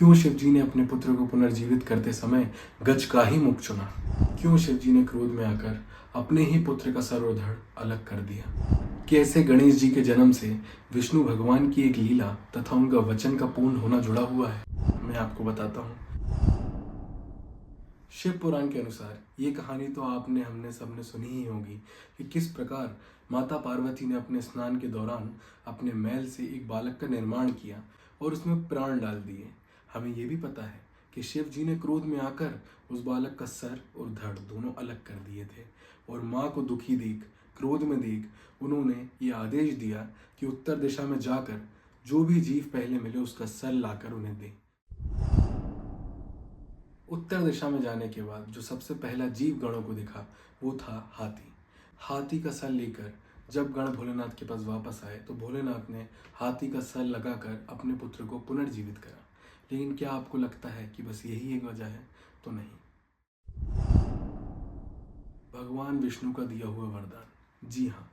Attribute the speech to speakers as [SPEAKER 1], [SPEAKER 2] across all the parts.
[SPEAKER 1] क्यों शिवजी ने अपने पुत्र को पुनर्जीवित करते समय गज का ही मुख चुना? क्यों शिवजी ने क्रोध में आकर अपने ही पुत्र का सर और धड़ अलग कर दिया? कैसे गणेश जी के जन्म से विष्णु भगवान की एक लीला तथा उनका वचन का पूर्ण होना जुड़ा हुआ है, मैं आपको बताता हूँ। शिव पुराण के अनुसार ये कहानी तो आपने हमने सबने सुनी ही होगी कि किस प्रकार माता पार्वती ने अपने स्नान के दौरान अपने मैल से एक बालक का निर्माण किया और उसमें प्राण डाल दिए। हमें ये भी पता है कि शिव जी ने क्रोध में आकर उस बालक का सर और धड़ दोनों अलग कर दिए थे और माँ को दुखी देख, क्रोध में देख उन्होंने ये आदेश दिया कि उत्तर दिशा में जाकर जो भी जीव पहले मिले उसका सर लाकर उन्हें दें। उत्तर दिशा में जाने के बाद जो सबसे पहला जीव गणों को दिखा वो था हाथी। हाथी का सर लेकर जब गण भोलेनाथ के पास वापस आए तो भोलेनाथ ने हाथी का सर लगाकर अपने पुत्र को पुनर्जीवित करा। लेकिन क्या आपको लगता है कि बस यही एक वजह है? तो नहीं। भगवान विष्णु का दिया हुआ वरदान, जी हाँ,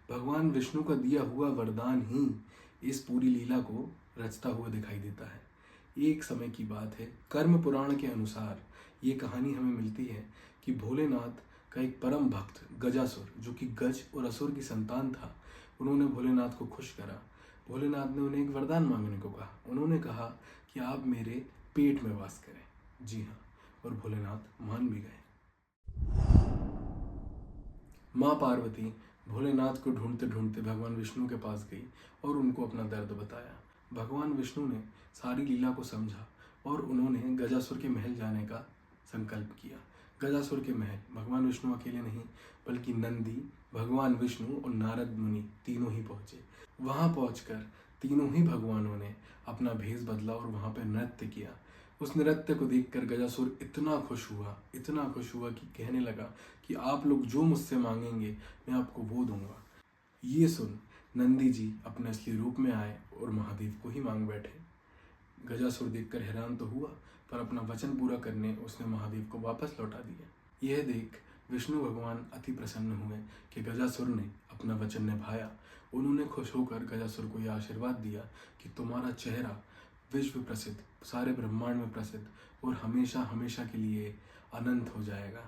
[SPEAKER 1] भगवान विष्णु का दिया हुआ वरदान ही इस पूरी लीला को रचता हुआ दिखाई देता है। एक समय की बात है, कर्म पुराण के अनुसार ये कहानी हमें मिलती है कि भोलेनाथ का एक परम भक्त गजासुर, जो कि गज और असुर की संतान था, उन्होंने भोलेनाथ को खुश करा। भोलेनाथ ने उन्हें एक वरदान मांगने को कहा। उन्होंने कहा कि आप मेरे पेट में वास करें। जी हाँ, और भोलेनाथ मान भी गए। माँ पार्वती भोलेनाथ को ढूंढते ढूंढते भगवान विष्णु के पास गई और उनको अपना दर्द बताया। भगवान विष्णु ने सारी लीला को समझा और उन्होंने गजासुर के महल जाने का संकल्प किया। गजासुर के महल भगवान विष्णु अकेले नहीं बल्कि नंदी, भगवान विष्णु और नारद मुनि तीनों ही पहुंचे। वहां पहुंचकर तीनों ही भगवानों ने अपना भेष बदला और वहां पर नृत्य किया। उस नृत्य को देखकर गजासुर इतना खुश हुआ कि कहने लगा कि आप लोग जो मुझसे मांगेंगे मैं आपको वो दूंगा। ये सुन नंदी जी अपने असली रूप में आए और महादेव को ही मांग बैठे। गजासुर देखकर हैरान तो हुआ, पर अपना वचन पूरा करने उसने महादेव को वापस लौटा दिया। यह देख विष्णु भगवान अति प्रसन्न हुए कि गजासुर ने अपना वचन निभाया। उन्होंने खुश होकर गजासुर को यह आशीर्वाद दिया कि तुम्हारा चेहरा विश्व प्रसिद्ध, सारे ब्रह्मांड में प्रसिद्ध और हमेशा हमेशा के लिए अनंत हो जाएगा।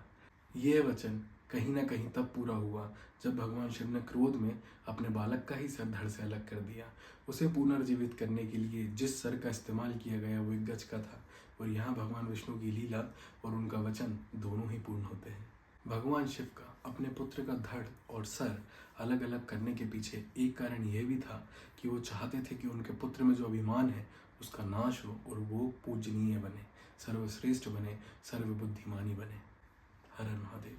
[SPEAKER 1] यह वचन कहीं ना कहीं तब पूरा हुआ जब भगवान शिव ने क्रोध में अपने बालक का ही सर धड़ से अलग कर दिया। उसे पुनर्जीवित करने के लिए जिस सर का इस्तेमाल किया गया वो एक गज का था और यहाँ भगवान विष्णु की लीला और उनका वचन दोनों ही पूर्ण होते हैं। भगवान शिव का अपने पुत्र का धड़ और सर अलग अलग करने के पीछे एक कारण यह भी था कि वो चाहते थे कि उनके पुत्र में जो अभिमान है उसका नाश हो और वो पूजनीय बने, सर्वश्रेष्ठ बने, सर्वबुद्धिमानी बने। हर हर महादेव।